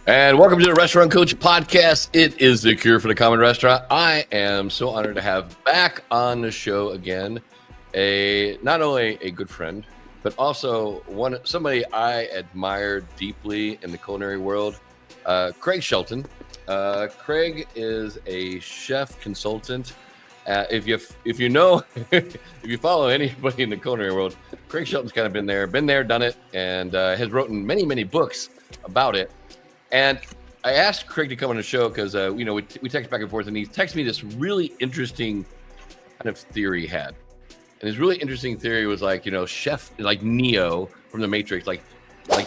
And welcome to the Restaurant Coach Podcast. It is the cure for the common restaurant. I am so honored to have back on the show again not only a good friend, but also somebody I admire deeply in the culinary world, Craig Shelton. Craig is a chef consultant. If you know if you follow anybody in the culinary world, Craig Shelton's kind of been there, done it, and has written many books about it. And I asked Craig to come on the show because, we text back and forth, and he texted me this really interesting kind of theory he had. And his really interesting theory was like, chef, like Neo from the Matrix, like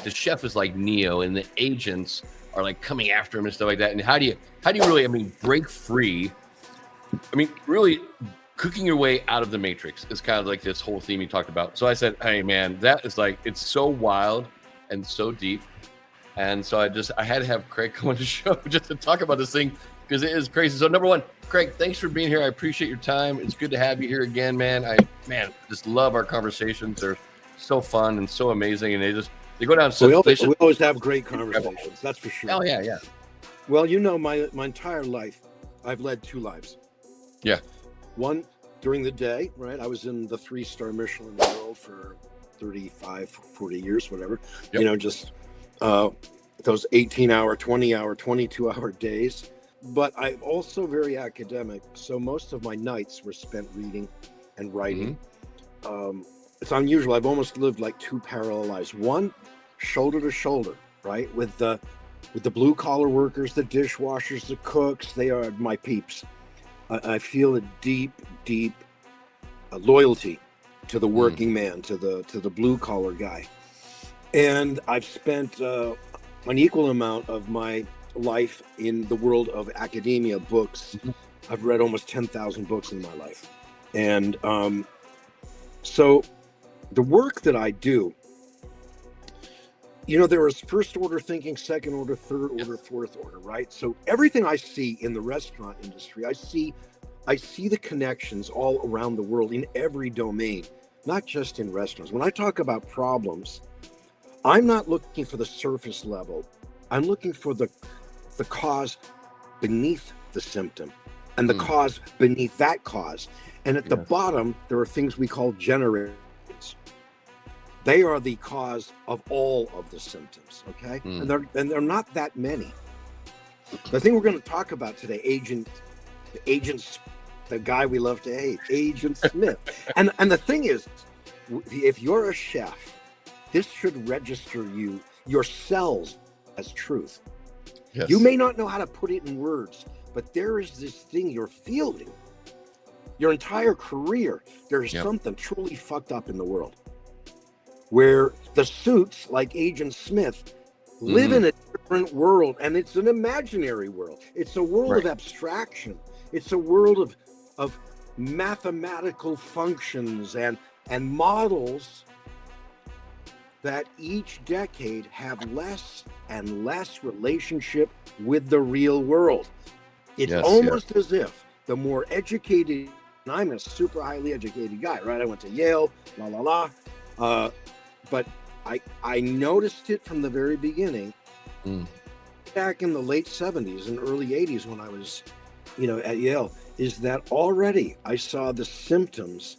the chef is like Neo, and the agents are like coming after him and stuff like that. And how do you really, break free? Really cooking your way out of the Matrix is kind of like this whole theme he talked about. So I said, hey man, that is like, it's so wild and so deep. And so I had to have Craig come on the show just to talk about this thing because it is crazy. So number one, Craig, thanks for being here. I appreciate your time. It's good to have you here again, man. I just love our conversations. They're so fun and so amazing, and they go down. We always have great conversations. That's for sure. Oh yeah. Well, my entire life, I've led two lives. Yeah. One during the day, right? I was in the 3-star Michelin world for 35, 40 years, whatever. Yep. Those 18-hour, 20-hour, 22-hour days. But I'm also very academic, so most of my nights were spent reading and writing. Mm-hmm. It's unusual. I've almost lived like two parallel lives. One, shoulder to shoulder, right? With the blue-collar workers, the dishwashers, the cooks. They are my peeps. I feel a deep loyalty to the working man, to the blue-collar guy. And I've spent an equal amount of my life in the world of academia, books. Mm-hmm. I've read almost 10,000 books in my life. And so the work that I do, there is first order thinking, second order, third order, fourth order, right? So everything I see in the restaurant industry, I see the connections all around the world in every domain, not just in restaurants. When I talk about problems, I'm not looking for the surface level. I'm looking for the cause beneath the symptom and the cause beneath that cause. And at the bottom, there are things we call generators. They are the cause of all of the symptoms, okay? And they're not that many. The thing we're going to talk about today, the guy we love to hate, Agent Smith. And the thing is, if you're a chef, this should register your cells as truth. Yes. You may not know how to put it in words, but there is this thing you're feeling. Your entire career, there's something truly fucked up in the world. Where the suits, like Agent Smith, live in a different world, and it's an imaginary world. It's a world of abstraction. It's a world of mathematical functions and models that each decade have less and less relationship with the real world. It's almost as if the more educated, and I'm a super highly educated guy, right? I went to Yale, but I noticed it from the very beginning, back in the late 70s and early 80s when I was, at Yale, is that already I saw the symptoms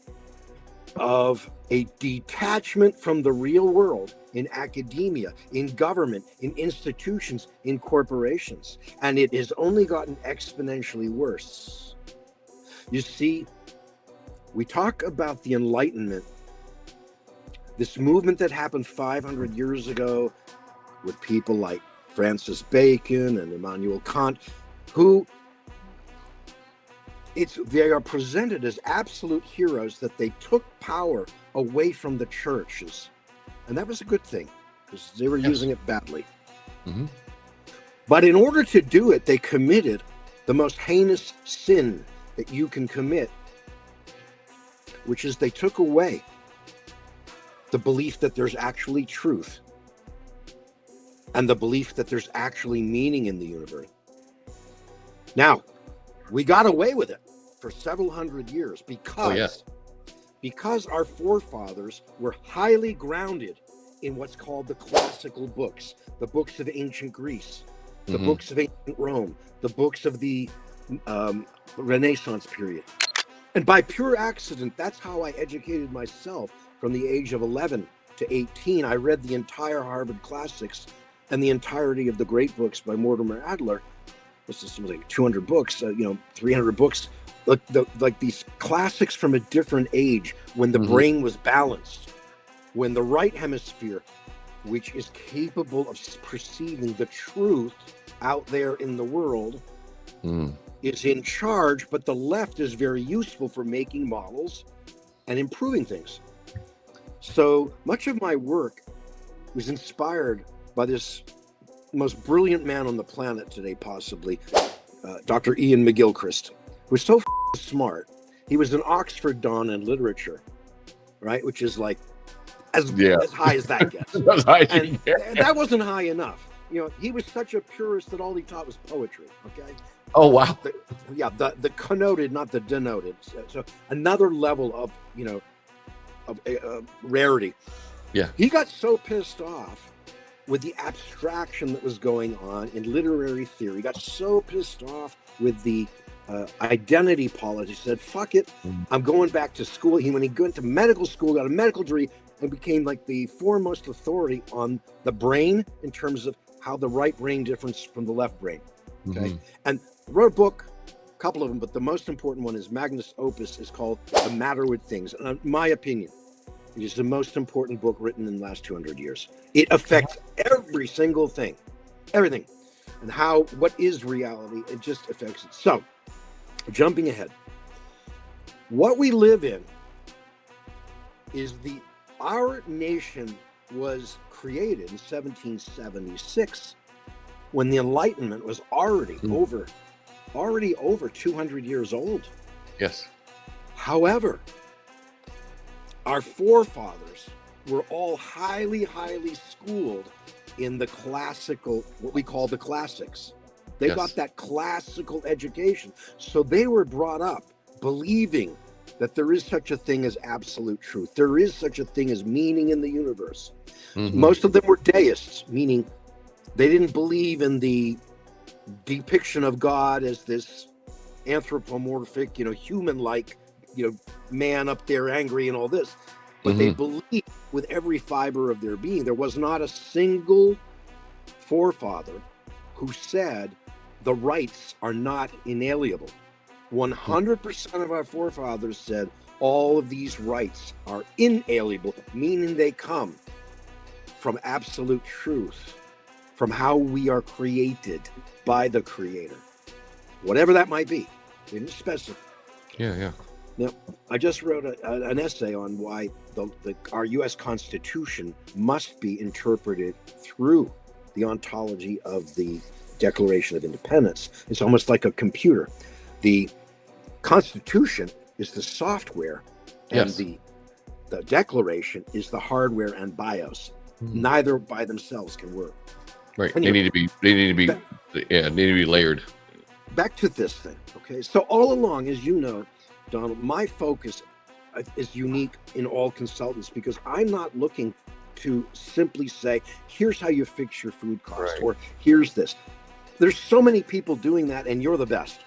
of a detachment from the real world in academia, in government, in institutions, in corporations. And it has only gotten exponentially worse. You see, we talk about the Enlightenment, this movement that happened 500 years ago with people like Francis Bacon and Immanuel Kant, who they are presented as absolute heroes, that they took power away from the churches. And that was a good thing, because they were using it badly. Mm-hmm. But in order to do it, they committed the most heinous sin that you can commit, which is they took away the belief that there's actually truth and the belief that there's actually meaning in the universe. Now, we got away with it for several hundred years because our forefathers were highly grounded in what's called the classical books, the books of ancient Greece, the books of ancient Rome, the books of the Renaissance period. And by pure accident, that's how I educated myself from the age of 11 to 18. I read the entire Harvard Classics and the entirety of the great books by Mortimer Adler. This is something like 200 books, 300 books, like these classics from a different age when the brain was balanced, when the right hemisphere, which is capable of perceiving the truth out there in the world, is in charge, but the left is very useful for making models and improving things. So much of my work was inspired by this most brilliant man on the planet today, possibly, Dr. Ian McGilchrist, who's so smart. He was an Oxford Don in literature, right? Which is like as high as that gets. And that wasn't high enough. He was such a purist that all he taught was poetry. Okay. Oh wow. The connoted, not the denoted. So another level of rarity. Yeah. He got so pissed off with the abstraction that was going on in literary theory. He got so pissed off with the identity politics. He said, "Fuck it, I'm going back to school." When he went to medical school, got a medical degree, and became like the foremost authority on the brain in terms of how the right brain differs from the left brain. Okay, and wrote a book, a couple of them, but the most important one is magnus opus, is called The Matter with Things. And in my opinion, it is the most important book written in the last 200 years. It affects every single thing, everything, and what is reality. It just affects it. So, jumping ahead, what we live in is our nation was created in 1776 when the Enlightenment was already over 200 years old. Yes. However, our forefathers were all highly, highly schooled in the classical, what we call the classics. They got that classical education. So they were brought up believing that there is such a thing as absolute truth. There is such a thing as meaning in the universe. Most of them were deists, meaning they didn't believe in the depiction of God as this anthropomorphic, human-like, man up there angry and all this. But they believed with every fiber of their being. There was not a single forefather who said the rights are not inalienable. 100% of our forefathers said all of these rights are inalienable, meaning they come from absolute truth, from how we are created by the Creator, whatever that might be. They didn't specify. Yeah. Now, I just wrote an essay on why our U.S. Constitution must be interpreted through the ontology of the Declaration of Independence. It's almost like a computer. The Constitution is the software, and the Declaration is the hardware and BIOS. Neither by themselves can work. Right. Anyway, they need to be layered. Back to this thing. Okay. So all along, as you know, Donald, my focus is unique in all consultants because I'm not looking to simply say, here's how you fix your food cost, or here's this. There's so many people doing that, and you're the best.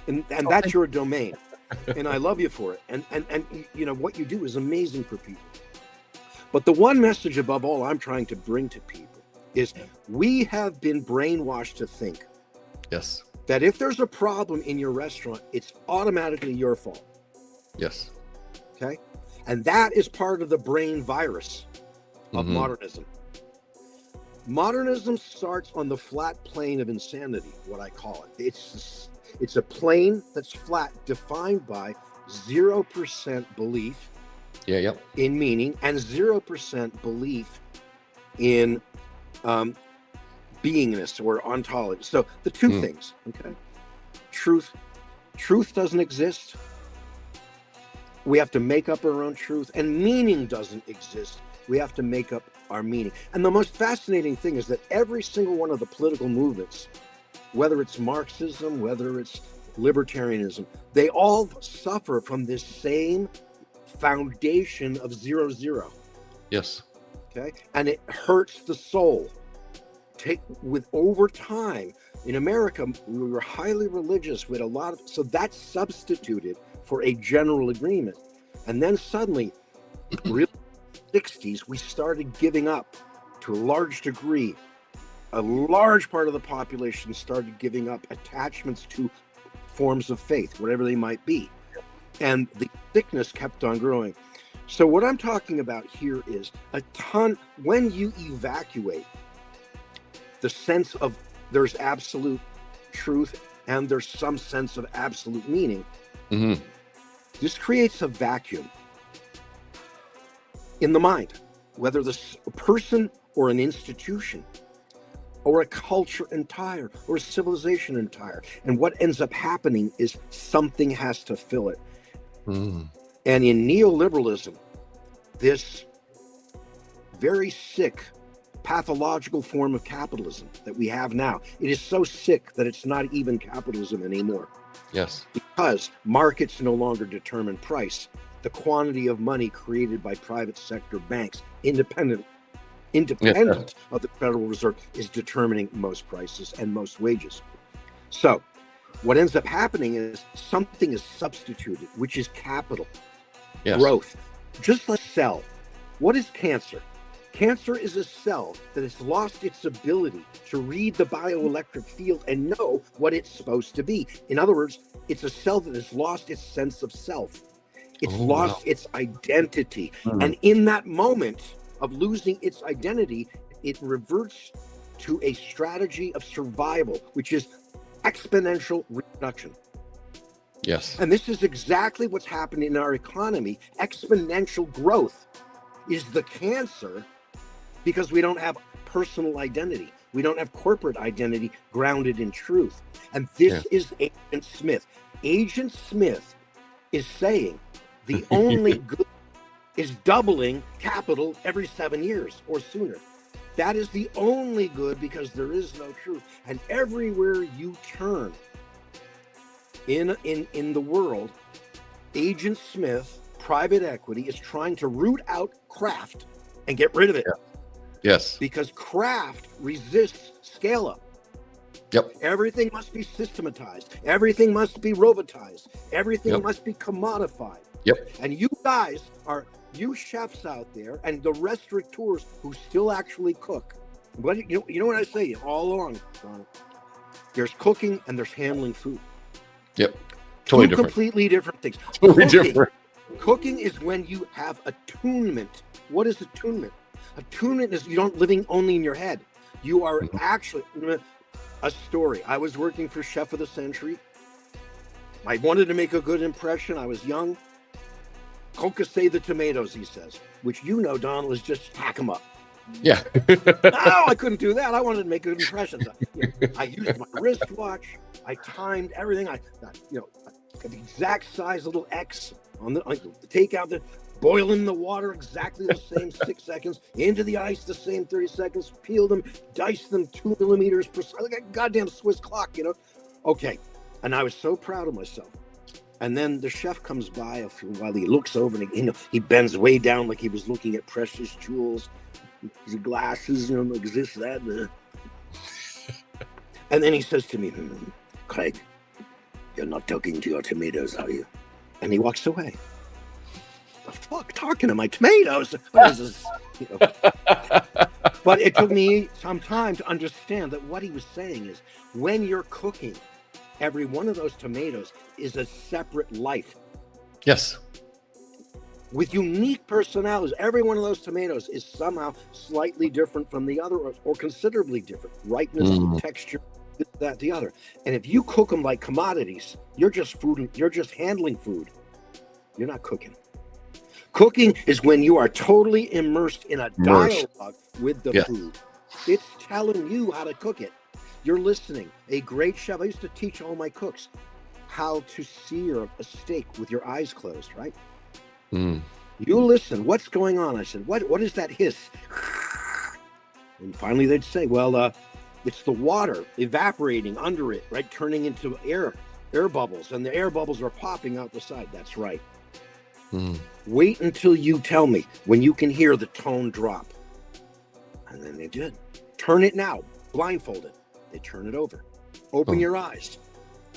And that's your domain. And I love you for it. And what you do is amazing for people. But the one message above all I'm trying to bring to people is we have been brainwashed to think that if there's a problem in your restaurant, it's automatically your fault. Yes. Okay? And that is part of the brain virus of modernism. Modernism starts on the flat plane of insanity, what I call it. It's a plane that's flat, defined by 0% belief in meaning and 0% belief in beingness or ontology. So the two things, okay? Truth doesn't exist. We have to make up our own truth, and meaning doesn't exist. We have to make up our meaning. And the most fascinating thing is that every single one of the political movements, whether it's Marxism, whether it's libertarianism, they all suffer from this same foundation of 0-0. Yes. Okay. And it hurts the soul with over time in America, we were highly religious with a lot of, so that's substituted for a general agreement. And then suddenly, really 60s, we started giving up to a large degree. A large part of the population started giving up attachments to forms of faith, whatever they might be. And the sickness kept on growing. So what I'm talking about here is when you evacuate the sense of there's absolute truth and there's some sense of absolute meaning, this creates a vacuum in the mind, whether this a person or an institution or a culture entire or a civilization entire. And what ends up happening is something has to fill it. And in neoliberalism, this very sick, pathological form of capitalism that we have now, it is so sick that it's not even capitalism anymore. Yes. Because markets no longer determine price. The quantity of money created by private sector banks, independent of the Federal Reserve, is determining most prices and most wages. So what ends up happening is something is substituted, which is capital, growth. Just like cell. What is cancer? Cancer is a cell that has lost its ability to read the bioelectric field and know what it's supposed to be. In other words, it's a cell that has lost its sense of self. It's lost its identity. And in that moment of losing its identity, it reverts to a strategy of survival, which is exponential reproduction. Yes. And this is exactly what's happened in our economy. Exponential growth is the cancer because we don't have personal identity. We don't have corporate identity grounded in truth. And this is Agent Smith. Agent Smith is saying the only good is doubling capital every 7 years or sooner. That is the only good because there is no truth. And everywhere you turn in the world, Agent Smith, private equity, is trying to root out craft and get rid of it. Yes. Because craft resists scale up. Yep. Everything must be systematized. Everything must be robotized. Everything must be commodified. Yep. And you guys are, you chefs out there and the restaurateurs who still actually cook. But you know what I say all along, Ron? There's cooking and there's handling food. Yep. Totally Two different. Completely different things. Totally different. Cooking is when you have attunement. What is attunement? Attunement is you don't living only in your head. You are actually a story. I was working for Chef of the Century. I wanted to make a good impression. I was young. Concassé the tomatoes, he says, which Donald, is just hack them up. Yeah. No, I couldn't do that. I wanted to make good impressions. I used my wristwatch. I timed everything. I got the exact size little X on the take out the boil in the water exactly the same 6 seconds, into the ice the same 30 seconds, peel them, dice them 2 millimeters precise, like a goddamn Swiss clock, Okay. And I was so proud of myself. And then the chef comes by a few while. He looks over and he bends way down like he was looking at precious jewels. His glasses, like this, that. And then he says to me, Craig, you're not talking to your tomatoes, are you? And he walks away. The fuck, talking to my tomatoes? What is this? But it took me some time to understand that what he was saying is when you're cooking, every one of those tomatoes is a separate life. Yes. With unique personalities. Every one of those tomatoes is somehow slightly different from the other or considerably different. Ripeness, texture, this, that, the other. And if you cook them like commodities, you're just handling food. You're not cooking. Cooking is when you are totally immersed in a dialogue with the food. It's telling you how to cook it. You're listening. A great chef. I used to teach all my cooks how to sear a steak with your eyes closed, right? You listen. What's going on? I said, what is that hiss? And finally they'd say, well, it's the water evaporating under it, right? Turning into air bubbles. And the air bubbles are popping out the side. That's right. Wait until you tell me when you can hear the tone drop. And then they did. Turn it now. blindfolded. They turn it over. Open your eyes.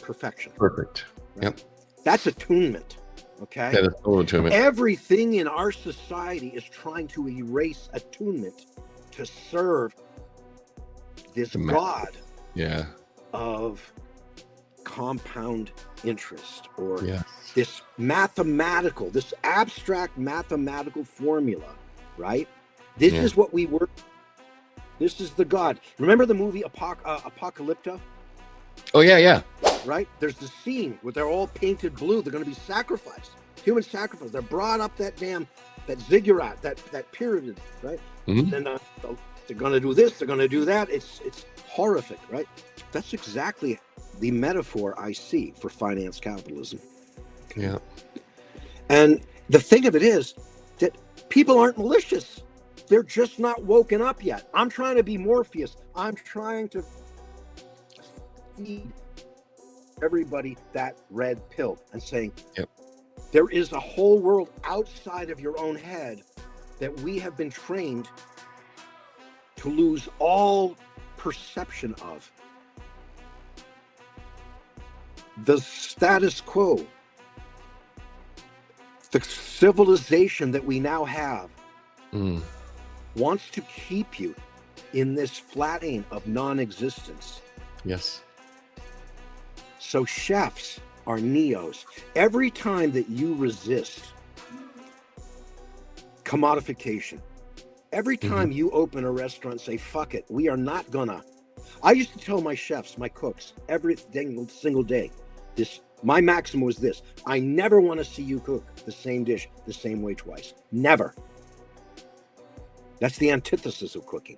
Perfection. Perfect. Right? Yep. That's attunement. Okay. That is total attunement. Everything in our society is trying to erase attunement to serve this God of compound interest, or this mathematical, this abstract mathematical formula, right? This is what we work. This is the God. Remember the movie Apocalypto? Oh, yeah. Right? There's the scene where they're all painted blue. They're going to be sacrificed. Human sacrifice. They're brought up that ziggurat, that pyramid, right? Mm-hmm. And they're going to do this. They're going to do that. It's horrific, right? That's exactly the metaphor I see for finance capitalism. Yeah. And the thing of it is that people aren't malicious. They're just not woken up yet. I'm trying to be Morpheus. I'm trying to feed everybody that red pill and saying, there is a whole world outside of your own head that we have been trained to lose all perception of. The status quo, the civilization that we now have, wants to keep you in this flattening of non-existence. Yes. So chefs are neos. Every time that you resist commodification, every time you open a restaurant and say, fuck it, we are not gonna. I used to tell my chefs, my cooks, every single day, my maxim was this: I never want to see you cook the same dish the same way twice. Never. That's the antithesis of cooking.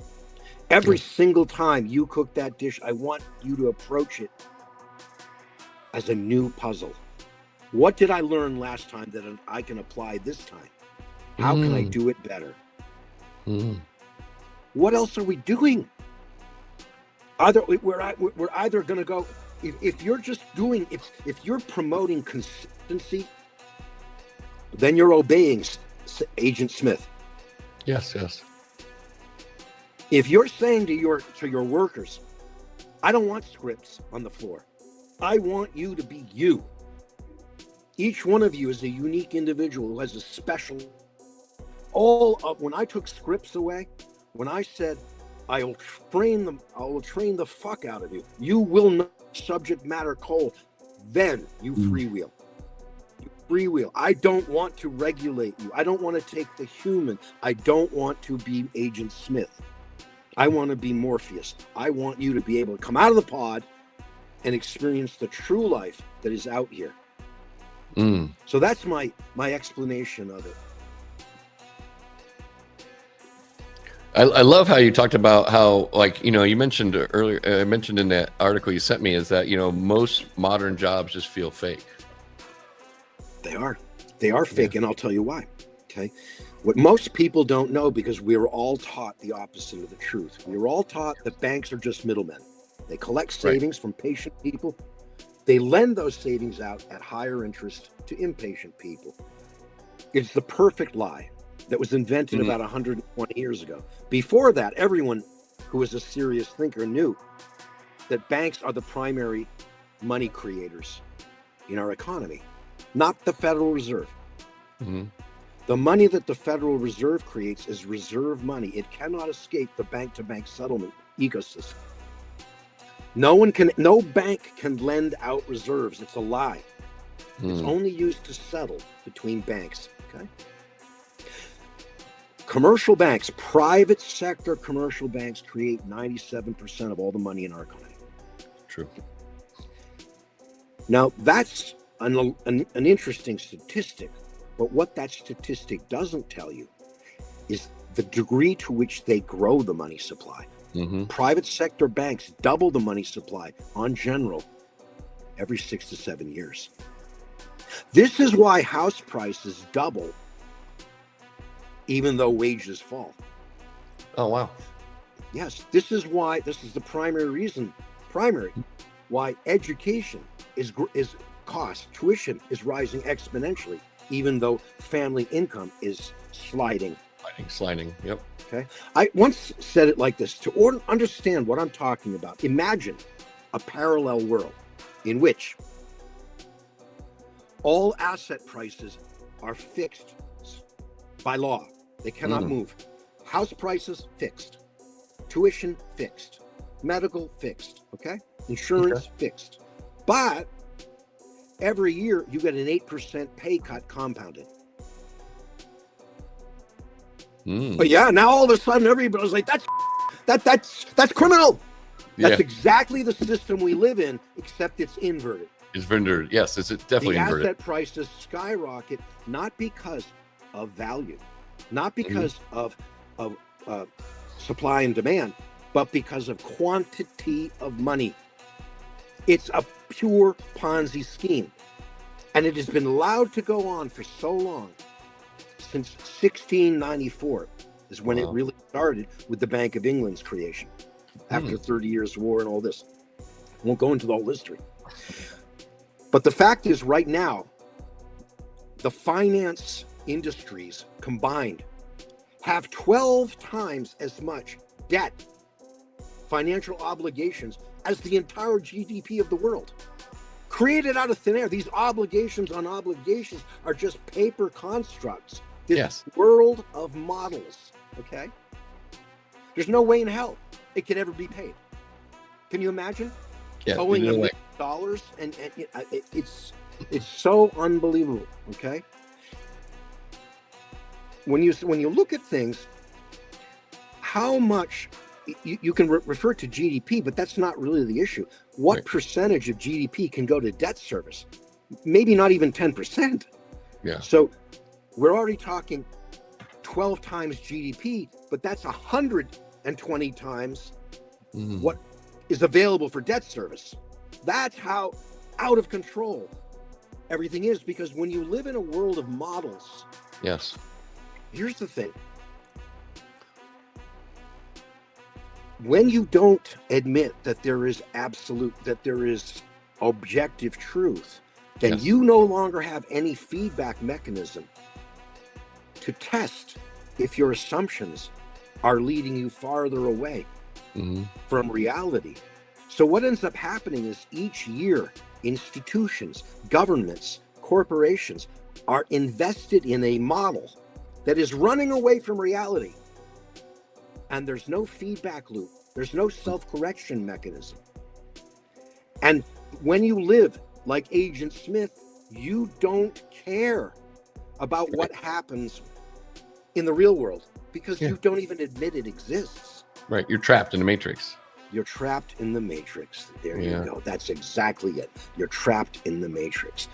Every single time you cook that dish, I want you to approach it as a new puzzle. What did I learn last time that I can apply this time? How can I do it better? What else are we doing? We're either going to go, if you're just doing, if you're promoting consistency, then you're obeying Agent Smith. Yes. If you're saying to your workers, I don't want scripts on the floor. I want you to be you. Each one of you is a unique individual who has a special. When I took scripts away, when I said, I will train the fuck out of you. You will not subject matter cold. Then you freewheel. Freewheel. I don't want to regulate you. I don't want to take the human. I don't want to be Agent Smith. I want to be Morpheus. I want you to be able to come out of the pod and experience the true life that is out here. So that's my explanation of it. I love how you talked about how, like, you mentioned earlier, I mentioned in that article you sent me, is that, most modern jobs just feel fake. They are fake. And I'll tell you why. Okay. What most people don't know, because we were all taught the opposite of the truth. We were all taught that banks are just middlemen. They collect savings from patient people. They lend those savings out at higher interest to impatient people. It's the perfect lie that was invented about 120 years ago. Before that, everyone who was a serious thinker knew that banks are the primary money creators in our economy, not the Federal Reserve. The money that the Federal Reserve creates is reserve money. It cannot escape the bank-to-bank settlement ecosystem. No bank can lend out reserves. It's a lie. It's only used to settle between banks. Okay. Commercial banks, private sector commercial banks, create 97% of all the money in our economy. True. Now, that's an interesting statistic, but what that statistic doesn't tell you is the degree to which they grow the money supply. Private sector banks double the money supply on general every 6 to 7 years. This is why house prices double even though wages fall. Oh, wow. Yes, this is the primary reason why education is cost, tuition is rising exponentially, even though family income is sliding Sliding. Yep. Okay. I once said it like this: to understand what I'm talking about, imagine a parallel world in which all asset prices are fixed by law. They cannot move. House prices fixed. Tuition fixed. Medical fixed. Okay. Insurance fixed. But every year you get an 8% pay cut compounded. But yeah, now all of a sudden everybody's like, that's criminal. That's exactly the system we live in, except it's inverted. It's inverted. Yes, it's definitely inverted. The asset prices skyrocket, not because of value, not because of supply and demand, but because of quantity of money. It's a pure Ponzi scheme. And it has been allowed to go on for so long. Since 1694 is when it really started with the Bank of England's creation. After 30 years war and all this. Won't go into the whole history. But the fact is, right now, the finance industries combined have 12 times as much debt, financial obligations, as the entire GDP of the world. Created out of thin air. These obligations on obligations are just paper constructs. This world of models, okay? There's no way in hell it could ever be paid. Can you imagine? Owing $1 million, and it's so unbelievable, okay? When you look at things, how much you can refer to GDP, but that's not really the issue. What percentage of GDP can go to debt service? Maybe not even 10%. Yeah. So we're already talking 12 times GDP, but that's 120 times what is available for debt service. That's how out of control everything is, because when you live in a world of models, here's the thing. When you don't admit that there is objective truth, then you no longer have any feedback mechanism to test if your assumptions are leading you farther away from reality. So what ends up happening is each year, institutions, governments, corporations are invested in a model that is running away from reality. And there's no feedback loop. There's no self-correction mechanism. And when you live like Agent Smith, you don't care about what happens in the real world because you don't even admit it exists. Right. You're trapped in the matrix. You're trapped in the matrix. There you go. That's exactly it. You're trapped in the matrix.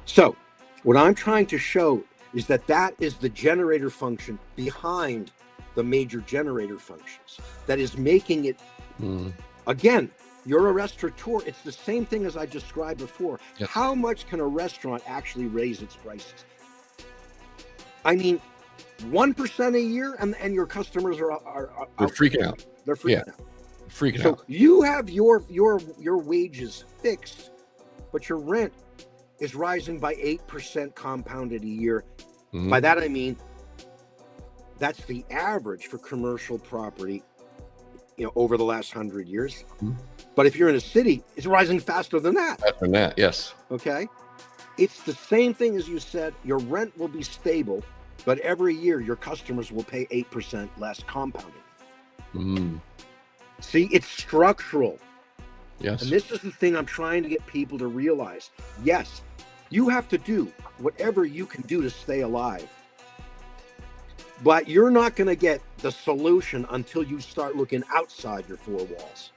So what I'm trying to show is that is the generator function behind the major generator functions that is making it, again, you're a restaurateur. It's the same thing as I described before. How much can a restaurant actually raise its prices? I mean, 1% a year, and your customers are freaking out. They're freaking out. Freaking out. So you have your wages fixed, but your rent is rising by 8% compounded a year. By that I mean that's the average for commercial property, over the last 100 years. But if you're in a city, it's rising faster than that. Faster than that, yes. Okay. It's the same thing as you said. Your rent will be stable, but every year your customers will pay 8% less compounding. See, it's structural. Yes. And this is the thing I'm trying to get people to realize. Yes, you have to do whatever you can do to stay alive. But you're not going to get the solution until you start looking outside your four walls.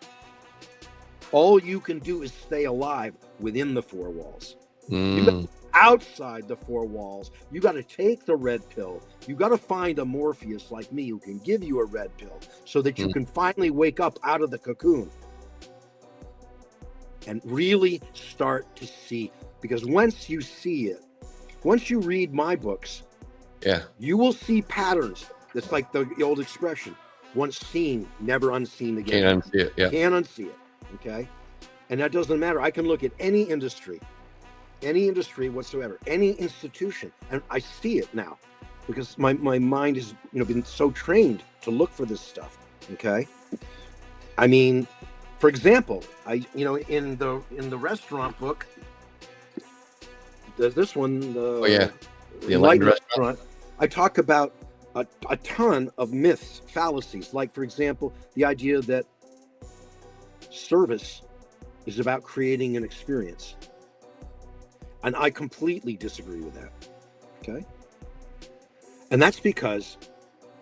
All you can do is stay alive within the four walls. You got outside the four walls, you got to take the red pill. You got to find a Morpheus like me who can give you a red pill so that you can finally wake up out of the cocoon and really start to see. Because once you see it, once you read my books, you will see patterns. It's like the old expression, once seen, never unseen again. Can't unsee it. Can't unsee it. Okay. And that doesn't matter. I can look at any industry whatsoever, any institution, and I see it now. because my mind has been so trained to look for this stuff. Okay, I mean, for example, in the restaurant book, there's this one, the Enlightened Restaurant. I talk about a ton of myths, fallacies, like, for example, the idea that service is about creating an experience. And I completely disagree with that. Okay? And that's because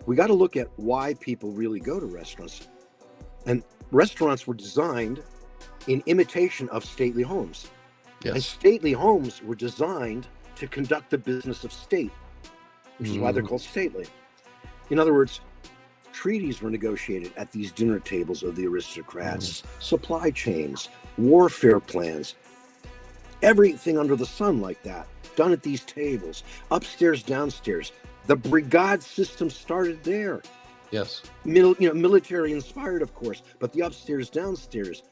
we got to look at why people really go to restaurants. And restaurants were designed in imitation of stately homes. Yes. And stately homes were designed to conduct the business of state, which is why they're called stately. In other words, treaties were negotiated at these dinner tables of the aristocrats, supply chains, warfare plans, everything under the sun like that, done at these tables, upstairs, downstairs. The brigade system started there. Yes. Military inspired, of course, but the upstairs, downstairs,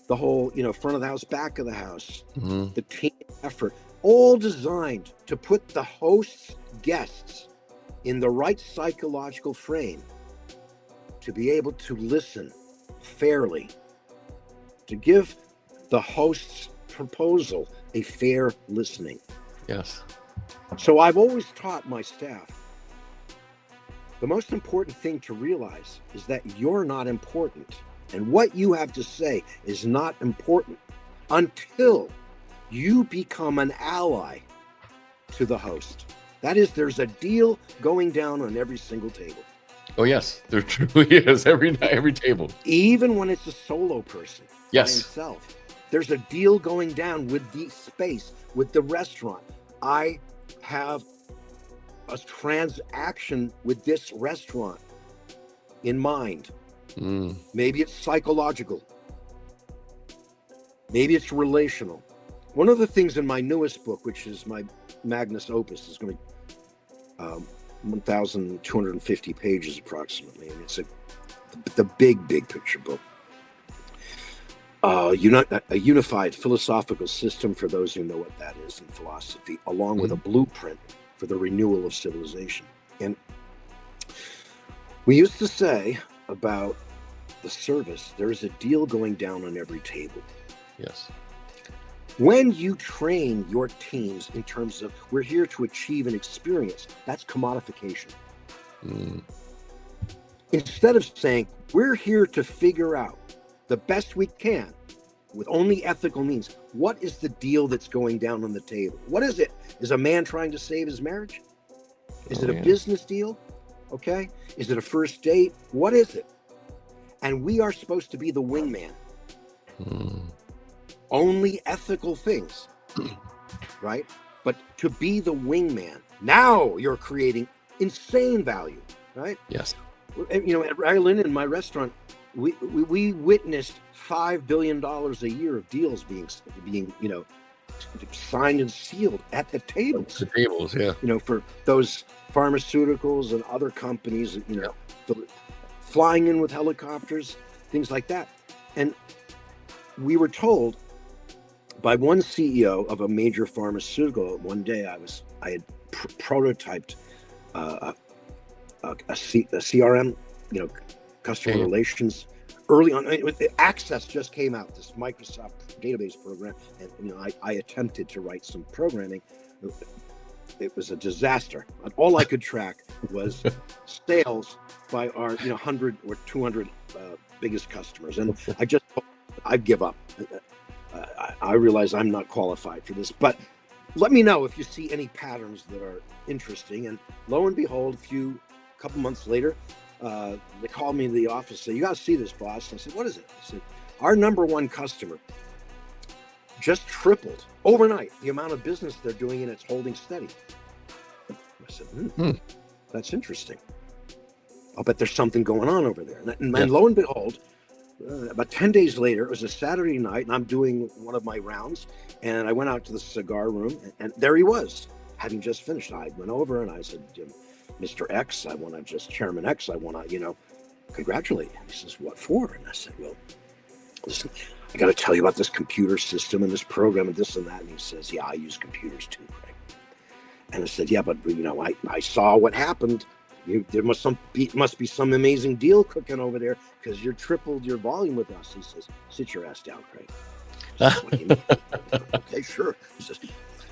the whole, front of the house, back of the house, the team effort, all designed to put the host's guests in the right psychological frame to be able to listen fairly, to give the host's proposal a fair listening. Yes. So I've always taught my staff, the most important thing to realize is that you're not important, and what you have to say is not important until you become an ally to the host. That is, there's a deal going down on every single table. Oh yes, there truly is every table. Even when it's a solo person by Yes. himself, there's a deal going down with the space, with the restaurant. I have a transaction with this restaurant in mind. Maybe it's psychological. Maybe it's relational. One of the things in my newest book, which is my magnus opus, is going to be 1,250 pages approximately, and it's the big picture book. A unified philosophical system, for those who know what that is in philosophy, along with a blueprint for the renewal of civilization. And we used to say about the service, there's a deal going down on every table. Yes. When you train your teams in terms of, we're here to achieve an experience, that's commodification. Instead of saying, we're here to figure out the best we can with only ethical means, what is the deal that's going down on the table? What is it? Is a man trying to save his marriage? Is it a business deal? Okay. Is it a first date? What is it? And we are supposed to be the wingman. Only ethical things, right? But to be the wingman, now you're creating insane value, right? Yes. At Ryland, in my restaurant, we witnessed $5 billion a year of deals being signed and sealed at the tables. The tables, yeah. For those pharmaceuticals and other companies, flying in with helicopters, things like that. And we were told by one CEO of a major pharmaceutical, one day I had prototyped a CRM, customer relations. Early on, Access just came out, this Microsoft database program, and I attempted to write some programming. It was a disaster. All I could track was sales by our 100 or 200 biggest customers, and I give up. I realize I'm not qualified for this, but let me know if you see any patterns that are interesting. And lo and behold, a couple months later, they called me to the office and said, "You got to see this, boss." And I said, "What is it?" I said, "Our number one customer just tripled overnight the amount of business they're doing, and it's holding steady." I said, "That's interesting. I'll bet there's something going on over there." And lo and behold, about 10 days later, it was a Saturday night, and I'm doing one of my rounds, and I went out to the cigar room, and there he was, having just finished. I went over and I said, "Mr. X, Chairman X, I want to, congratulate you." And he says, "What for?" And I said, "Well, listen, I got to tell you about this computer system and this program and this and that." And he says, "Yeah, I use computers too, Craig." And I said, yeah, but I saw what happened. There must be some amazing deal cooking over there because you tripled your volume with us. He says, sit your ass down, Craig. I said, what do you mean? Okay, sure. He says,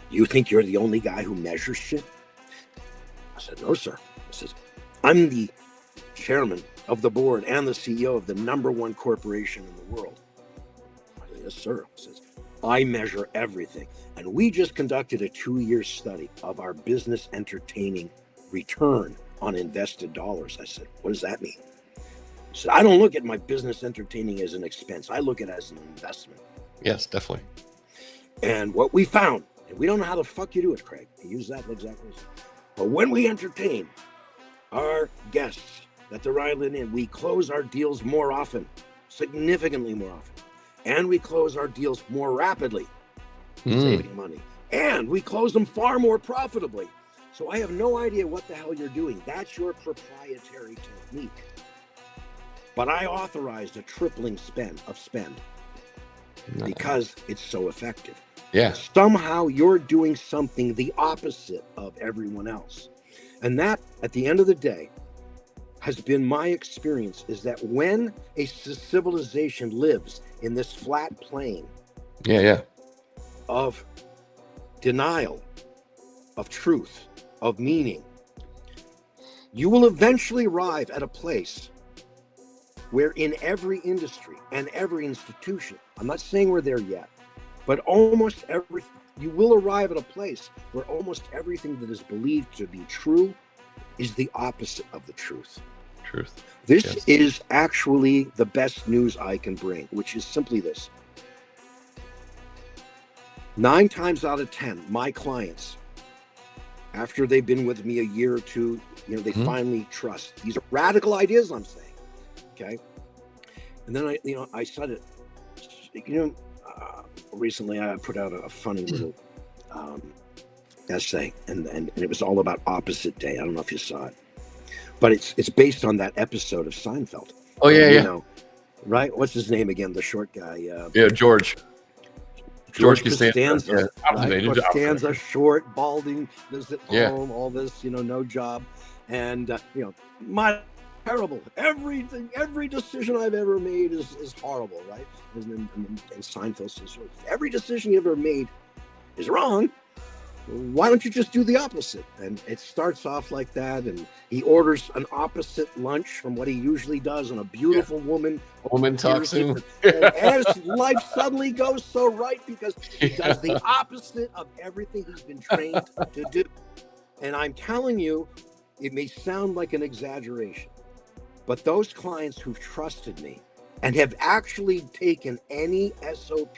you think you're the only guy who measures shit? I said, no, sir. He says, I'm the chairman of the board and the CEO of the #1 corporation in the world. I said, yes, sir. He says, I measure everything. And we just conducted a 2-year study of our business entertaining return on invested dollars. I said, what does that mean? He said, I don't look at my business entertaining as an expense. I look at it as an investment. Yes, definitely. And what we found, and we don't know how the fuck you do it, Craig. You use that exactly. But when we entertain our guests that they're island in, we close our deals more often, significantly more often. And we close our deals more rapidly, saving money. And we close them far more profitably. So I have no idea what the hell you're doing. That's your proprietary technique. But I authorized a tripling of spend because it's so effective. Yeah. Somehow you're doing something the opposite of everyone else. And that, at the end of the day, has been my experience, is that when a civilization lives in this flat plane of denial, of truth, of meaning, you will eventually arrive at a place where in every industry and every institution, I'm not saying we're there yet, but almost you will arrive at a place where almost everything that is believed to be true is the opposite of the truth. This is actually the best news I can bring, which is simply this. 9 times out of 10, my clients, after they've been with me a year or two, they finally trust. These are radical ideas I'm saying. Okay. And then I said it, recently I put out a funny little essay and it was all about opposite day. I don't know if you saw it, but it's based on that episode of Seinfeld. Oh yeah. Right? What's his name again? The short guy. George Costanza. Costanza, short, balding, lives at home, all this, no job. And, my terrible, every decision I've ever made is horrible, right? And Seinfeld says, every decision you ever made is wrong. Why don't you just do the opposite? And it starts off like that, and he orders an opposite lunch from what he usually does, and a beautiful woman talks to him. And his life suddenly goes so right because he does the opposite of everything he's been trained to do. And I'm telling you, it may sound like an exaggeration, but those clients who've trusted me and have actually taken any SOP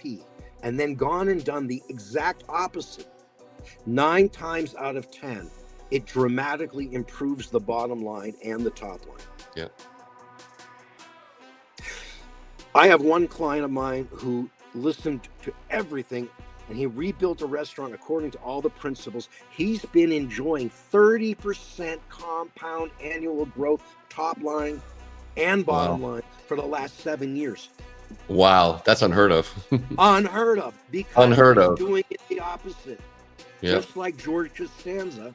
and then gone and done the exact opposite, 9 times out of 10, it dramatically improves the bottom line and the top line. Yeah. I have one client of mine who listened to everything and he rebuilt a restaurant according to all the principles. He's been enjoying 30% compound annual growth, top line and bottom line for the last 7 years. Wow, that's unheard of. Unheard of. Because he's doing it the opposite. Yep. Just like George Costanza,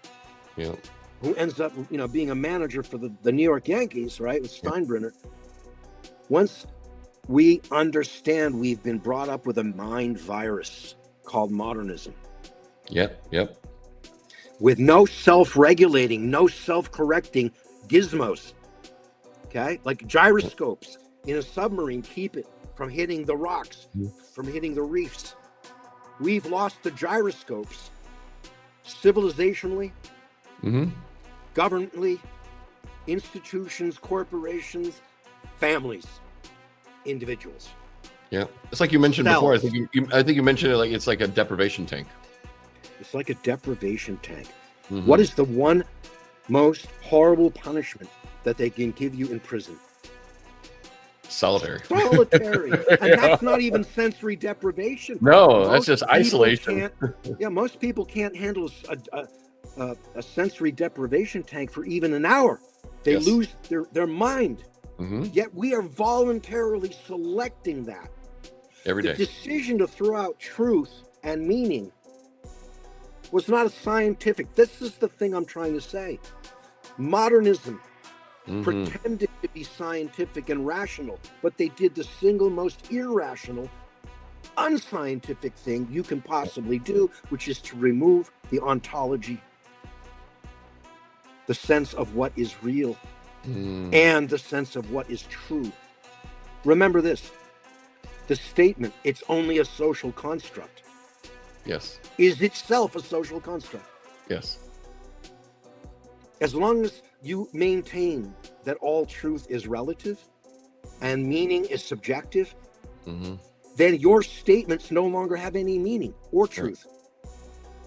who ends up, being a manager for the New York Yankees, right, with Steinbrenner. Once we understand we've been brought up with a mind virus called modernism. Yep. With no self-regulating, no self-correcting gizmos, okay? Like gyroscopes in a submarine keep it from hitting the rocks, from hitting the reefs. We've lost the gyroscopes civilizationally, governmentally, institutions, corporations, families, individuals. Yeah, it's like you mentioned before. I think you mentioned it like it's like a deprivation tank. It's like a deprivation tank. What is the one most horrible punishment that they can give you in prison? Solitary. And that's not even sensory deprivation. No, that's just isolation. Most people can't handle a sensory deprivation tank for even an hour. They lose their mind. Yet we are voluntarily selecting that. Every day. The decision to throw out truth and meaning was not a scientific. This is the thing I'm trying to say. Modernism pretended to be scientific and rational, but they did the single most irrational, unscientific thing you can possibly do, which is to remove the ontology, the sense of what is real, and the sense of what is true. Remember this, the statement, it's only a social construct, yes, is itself a social construct. yes. As long as you maintain that all truth is relative and meaning is subjective, then your statements no longer have any meaning or truth,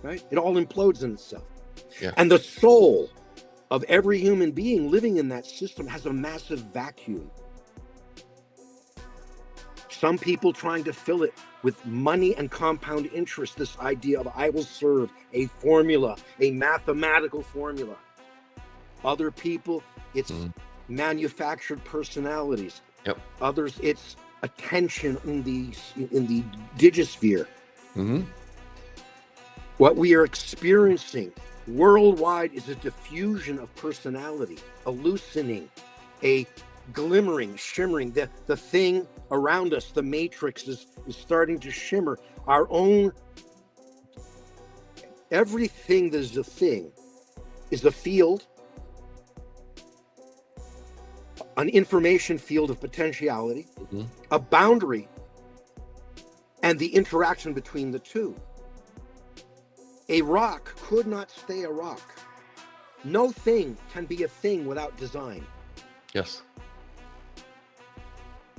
right? It all implodes in itself. Yeah. And the soul of every human being living in that system has a massive vacuum. Some people trying to fill it with money and compound interest, this idea of I will serve a formula, a mathematical formula. Other people, it's manufactured personalities. Yep. Others, it's attention in the digisphere. What we are experiencing worldwide is a diffusion of personality, a loosening, a glimmering, shimmering. The thing around us, the matrix is starting to shimmer. Our own, everything that is a thing is a field, an information field of potentiality, a boundary, and the interaction between the two. A rock could not stay a rock. No thing can be a thing without design. Yes.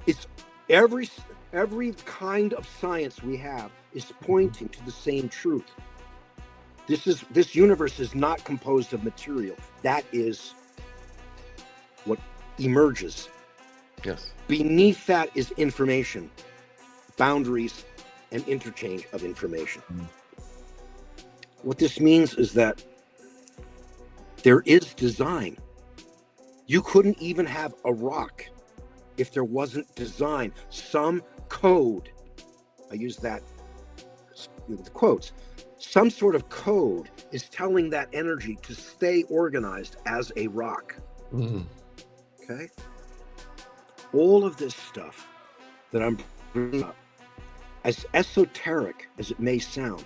It's every kind of science we have is pointing to the same truth. This universe is not composed of material. That is what emerges. Yes. Beneath that is information, boundaries, and interchange of information. What this means is that there is design. You couldn't even have a rock if there wasn't design, some code. I use that with quotes. Some sort of code is telling that energy to stay organized as a rock. Okay? All of this stuff that I'm bringing up, as esoteric as it may sound,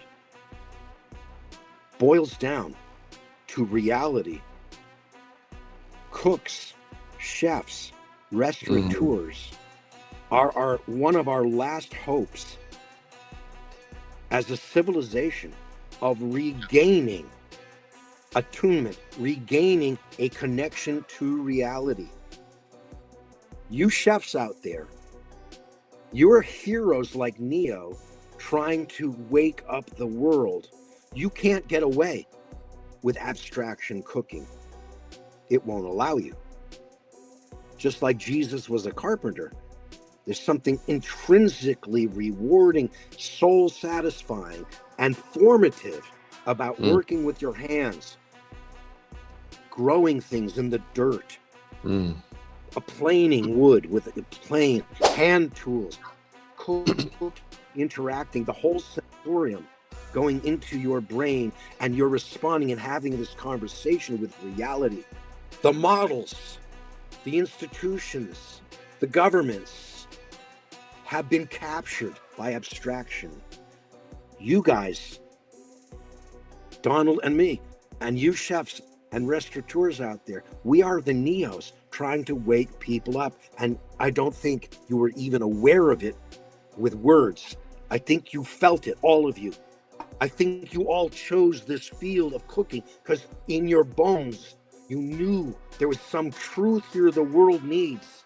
boils down to reality. Cooks, chefs, restaurateurs are one of our last hopes as a civilization of regaining attunement, regaining a connection to reality. You chefs out there, you're heroes like Neo trying to wake up the world. You can't get away with abstraction cooking. It won't allow you. Just like Jesus was a carpenter, there's something intrinsically rewarding, soul satisfying, and formative about working with your hands, growing things in the dirt, planing wood with a plane, hand tools, interacting, the whole sensorium going into your brain, and you're responding and having this conversation with reality. The models, the institutions, the governments have been captured by abstraction. You guys, Donald and me, and you chefs and restaurateurs out there, we are the Neos trying to wake people up. And I don't think you were even aware of it with words. I think you felt it, all of you. I think you all chose this field of cooking because in your bones, you knew there was some truth here the world needs.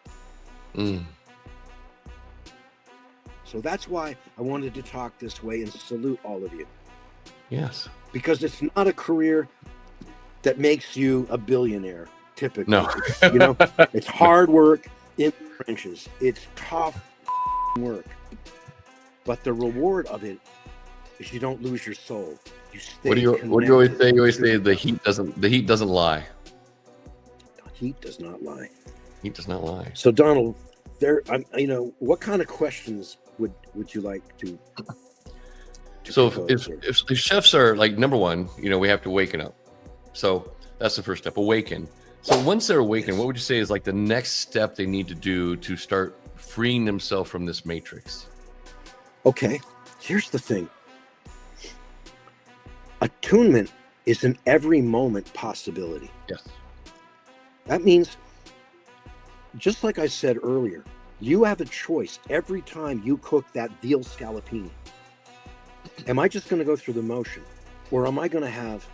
So that's why I wanted to talk this way and salute all of you. Yes. Because it's not a career that makes you a billionaire, typically. No. It's hard work in the trenches. It's tough work. But the reward of it is you don't lose your soul. You stay What do you always say? You always say the heat doesn't lie. Heat does not lie. Heat does not lie. So Donald, what kind of questions would you like to? So if chefs are like, number one, we have to waken up. So that's the first step, awaken. So once they're awakened, what would you say is like the next step they need to do to start freeing themselves from this matrix? Okay, here's the thing. Attunement is an every moment possibility. Yes. That means, just like I said earlier, you have a choice every time you cook that veal scallopini. Am I just going to go through the motion, or am I going to have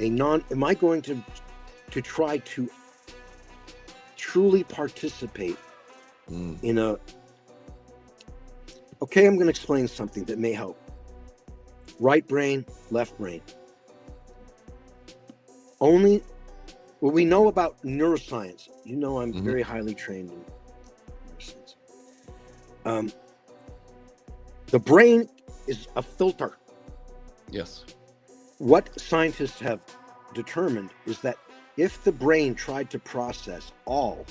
am I going to try to truly participate in okay, I'm going to explain something that may help. Right brain, left brain. Only what we know about neuroscience, I'm very highly trained in neuroscience. The brain is a filter. Yes. What scientists have determined is that if the brain tried to process all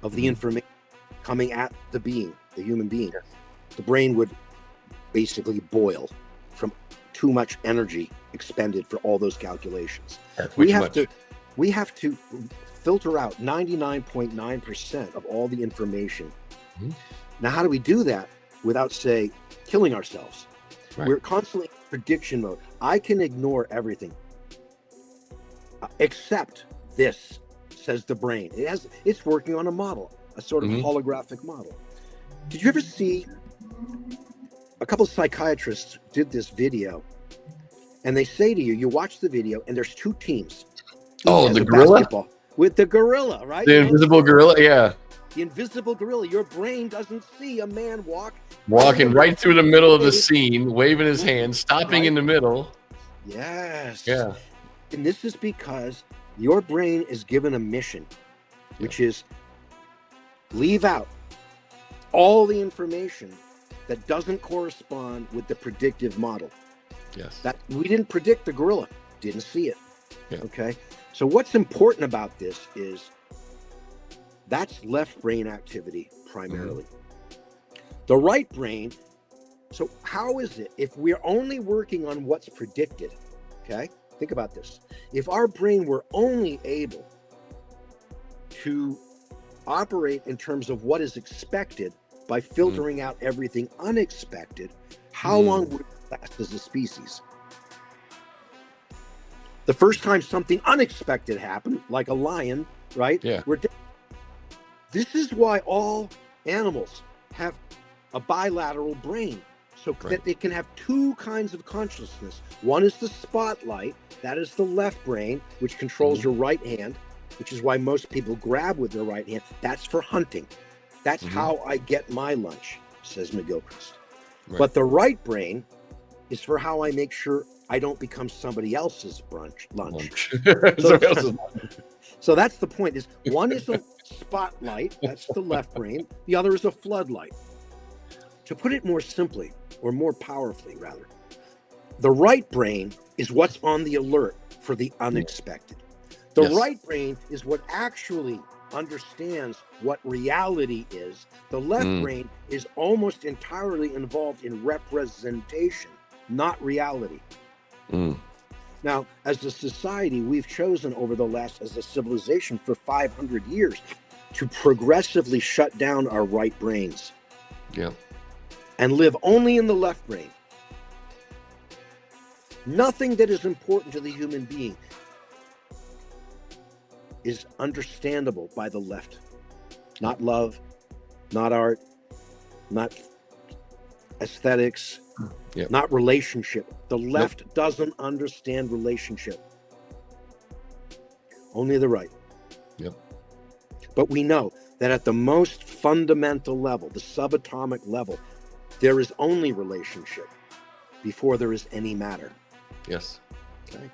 of the information coming at the human being, the brain would basically boil from too much energy expended for all those calculations. We have to filter out 99.9% of all the information. Now, how do we do that without, say, killing ourselves? Right. We're constantly in prediction mode. I can ignore everything except this, says the brain. It's working on a model, a sort of holographic model. Did you ever see a couple of psychiatrists did this video, and they say to you, you watch the video, and there's two teams. Oh, the gorilla? With the gorilla, right? The invisible gorilla, yeah. The invisible gorilla. Your brain doesn't see a man walking right through the middle of the scene, waving his hand, stopping in the middle. Yes. Yeah. And this is because your brain is given a mission, which is leave out all the information that doesn't correspond with the predictive model. Yes. That we didn't predict the gorilla, didn't see it. Yeah. Okay. So what's important about this is that's left brain activity primarily. The right brain. So how is it if we're only working on what's predicted? Okay. Think about this. If our brain were only able to operate in terms of what is expected by filtering out everything unexpected, how long would it last as a species? The first time something unexpected happened, like a lion, right? Yeah. This is why all animals have a bilateral brain, so that they can have two kinds of consciousness. One is the spotlight, that is the left brain, which controls your right hand, which is why most people grab with their right hand. That's for hunting. That's how I get my lunch, says McGilchrist. Right. But the right brain is for how I make sure I don't become somebody else's lunch. So that's the point, is one is a spotlight, that's the left brain. The other is a floodlight. To put it more simply, or more powerfully rather, the right brain is what's on the alert for the unexpected. The right brain is what actually understands what reality is. The left brain is almost entirely involved in representation, not reality. Now, as a society, we've chosen as a civilization for 500 years to progressively shut down our right brains. Yeah. And live only in the left brain. Nothing that is important to the human being is understandable by the left. Not love, not art, not aesthetics, not relationship. The left doesn't understand relationship. Only the right. Yep. But we know that at the most fundamental level, the subatomic level, there is only relationship before there is any matter. Yes. Okay.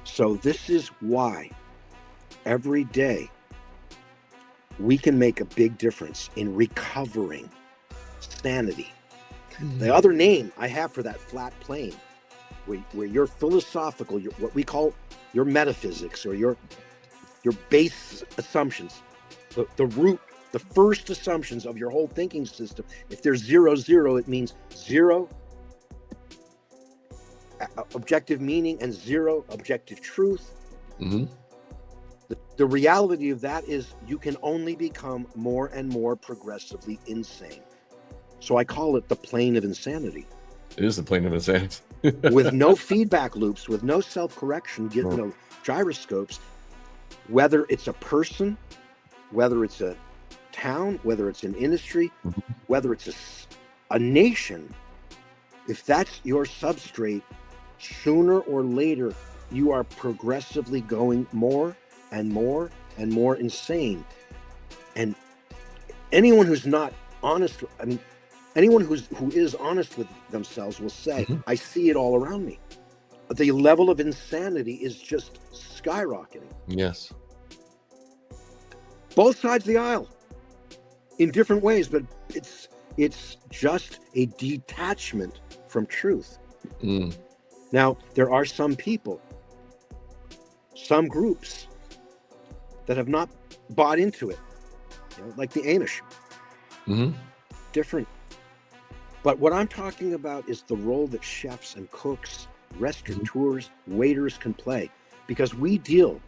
So this is why every day we can make a big difference in recovering sanity. The other name I have for that flat plane, where your philosophical, what we call your metaphysics or your base assumptions, the root The first assumptions of your whole thinking system. If there's 0, 0, it means 0 objective meaning and 0 objective truth. Mm-hmm. The reality of that is you can only become more and more progressively insane. So I call it the plane of insanity. It is the plane of insanity. With no feedback loops, with no self-correction, no gyroscopes, whether it's a person, whether it's a town, whether it's an industry, whether it's a nation, if that's your substrate, sooner or later, you are progressively going more and more and more insane. And anyone who's not honest, anyone who is honest with themselves will say, I see it all around me. The level of insanity is just skyrocketing. Yes. Both sides of the aisle in different ways, but it's just a detachment from truth. Now, there are some people, some groups that have not bought into it, like the Amish. Different. But what I'm talking about is the role that chefs and cooks, restaurateurs, waiters can play, because we deal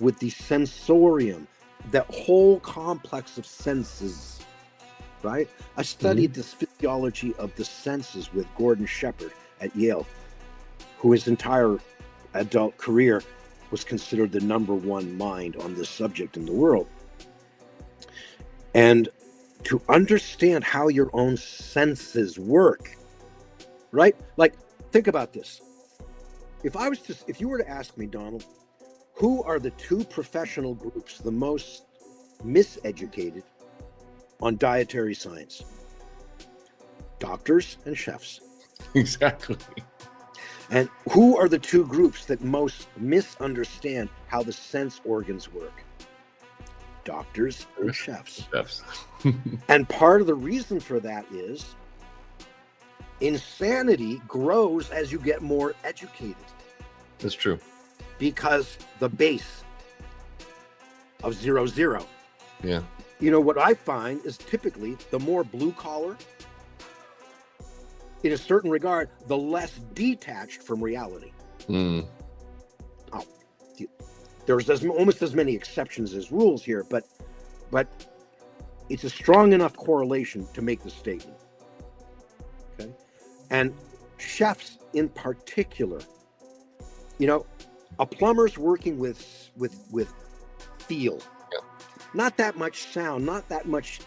with the sensorium, that whole complex of senses, right? I studied this physiology of the senses with Gordon Shepherd at Yale, who his entire adult career was considered the #1 mind on this subject in the world. And to understand how your own senses work, right? Like, think about this. If you were to ask me, Donald, who are the 2 professional groups the most miseducated on dietary science? Doctors and chefs. Exactly. And who are the 2 groups that most misunderstand how the sense organs work? Doctors and chefs. And part of the reason for that is insanity grows as you get more educated. That's true. Because the base of 0, 0. Yeah. What I find is typically the more blue collar, in a certain regard, the less detached from reality. There's almost as many exceptions as rules here, but it's a strong enough correlation to make the statement. Okay, and chefs in particular, a plumber's working with feel, not that much sound, not that much,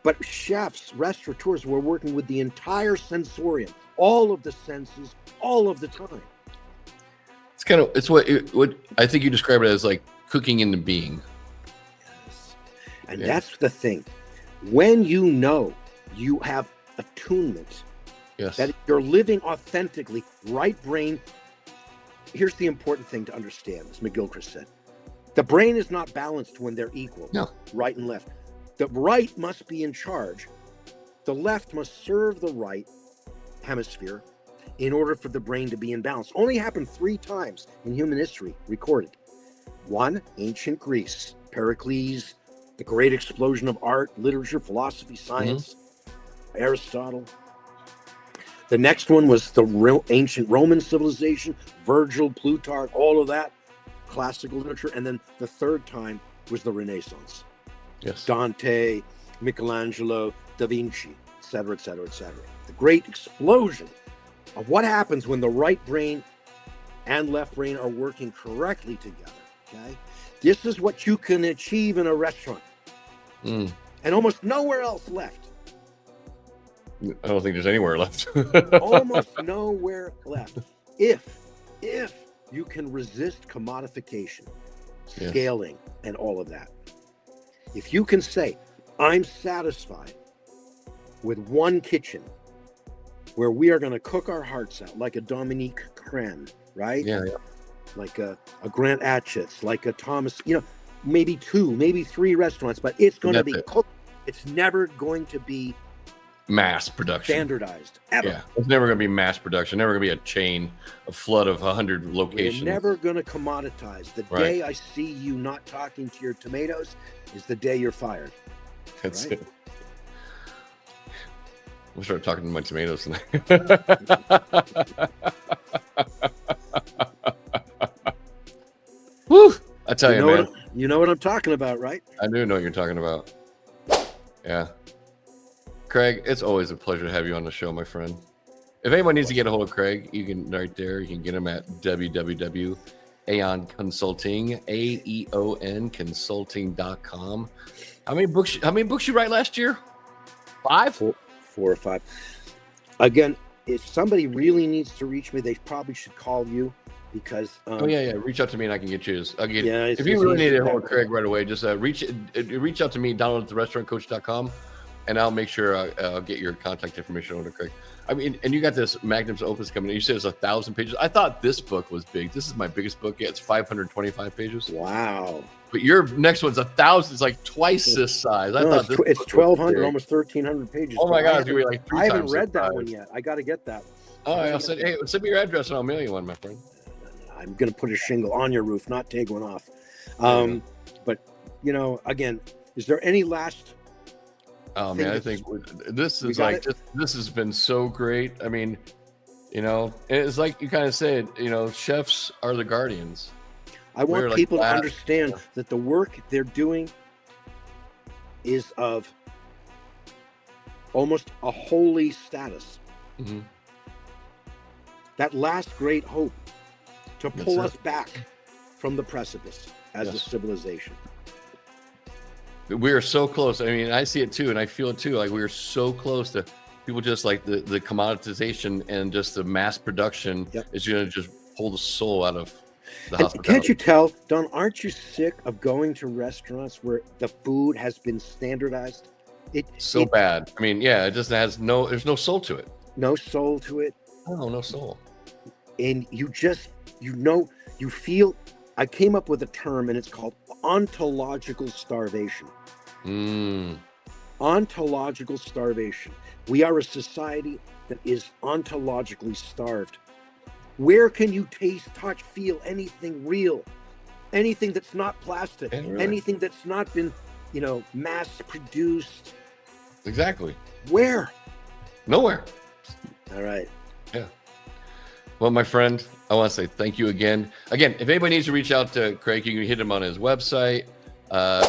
but chefs, restaurateurs were working with the entire sensorium, all of the senses, all of the time. It's what I think you describe it as, like cooking into being. Yes. And that's the thing. When you have attunement, that you're living authentically, right brain. Here's the important thing to understand, as McGilchrist said. The brain is not balanced when they're equal, right and left. The right must be in charge. The left must serve the right hemisphere in order for the brain to be in balance. Only happened 3 times in human history recorded. 1, ancient Greece, Pericles, the great explosion of art, literature, philosophy, science, Aristotle. The next one was the ancient Roman civilization, Virgil, Plutarch, all of that, classical literature. And then the 3rd time was the Renaissance. Dante, Michelangelo, Da Vinci, et cetera, et cetera, et cetera. The great explosion of what happens when the right brain and left brain are working correctly together, okay? This is what you can achieve in a restaurant. And almost nowhere else left. I don't think there's anywhere left. Almost nowhere left. If you can resist commodification, scaling, and all of that. If you can say, I'm satisfied with one kitchen where we are going to cook our hearts out, like a Dominique Crenn, right? Like a Grant Atchit's, like a Thomas, maybe 2, maybe 3 restaurants, but it's going to be cooked. It's never going to be mass production, standardized, ever. Yeah, it's never going to be mass production. Never going to be a chain, a flood of 100 locations. We're never going to commoditize. The day I see you not talking to your tomatoes is the day you're fired. That's right. it. We'll start talking to my tomatoes tonight. Woo! I tell you, man. You know what I'm talking about, right? I do know what you're talking about. Yeah. Craig, it's always a pleasure to have you on the show, my friend. If anyone needs to get a hold of Craig, you can right there. You can get him at www.aeon consulting, AEON consulting.com. How many books you write last year? 5? 4 or 5. Again, if somebody really needs to reach me, they probably should call you because. Reach out to me and I can get you. If you it's really need easy to hold Craig right away, just reach out to me, Donald at therestaurantcoach.com, and I'll make sure I'll get your contact information over to Craig. I mean, and you got this magnum opus coming in. You said it's 1,000 pages. I thought this book was big. This is my biggest book yet. It's 525 pages. Wow. But your next one's 1,000. It's like twice this size. I thought it's 1,200, almost 1,300 pages. Oh my God, it's gonna be like 3 times. I haven't read that one yet. I got to get that. Oh, I'll send me your address and I'll mail you one, my friend. I'm going to put a shingle on your roof, not take one off. But again, is there any last? Oh man, I think this is this has been so great. I mean, it's like you kind of said, chefs are the guardians. I want people to understand that the work they're doing is of almost a holy status. Mm-hmm. That last great hope to pull us back from the precipice as a civilization. We are so close. I mean, I see it too, and I feel it too. Like we are so close to people. Just like the commoditization and just the mass production is going to just pull the soul out of the hospitality. Can't you tell, Don? Aren't you sick of going to restaurants where the food has been standardized? It's bad. I mean, it just has there's no soul to it. No soul to it. No soul. And you feel. I came up with a term, and it's called ontological starvation. Ontological starvation. We are a society that is ontologically starved. Where can you taste, touch, feel anything real? Anything that's not plastic, anything that's not been, mass produced. Exactly. Where? Nowhere. All right. Yeah. Well, my friend, I want to say thank you again. Again, if anybody needs to reach out to Craig, you can hit him on his website.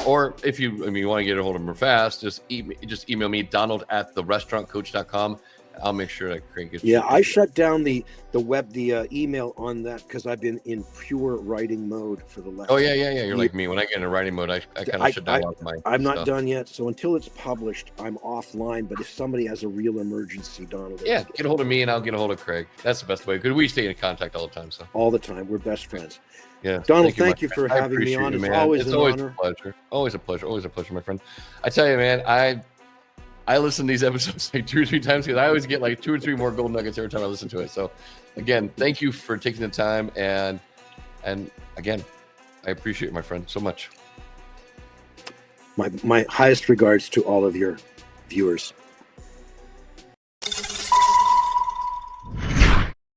Or if you want to get a hold of him fast, just email me, Donald at therestaurantcoach.com. I'll make sure that Craig gets. Yeah, I shut down the email on that because I've been in pure writing mode for the last. Oh yeah. You're like me. When I get in a writing mode, I kind of shut down my. I'm not done yet, so until it's published, I'm offline. But if somebody has a real emergency, Donald. Get a hold of me, and I'll get a hold of Craig. That's the best way because we stay in contact all the time. So all the time, we're best friends. Yeah, Donald, thank you for having me on. It's always an honor. A pleasure. Always a pleasure, my friend. I tell you, man, I listen to these episodes like 2 or 3 times because I always get like 2 or 3 more gold nuggets every time I listen to it. So again, thank you for taking the time. And again, I appreciate it, my friend, so much. My highest regards to all of your viewers.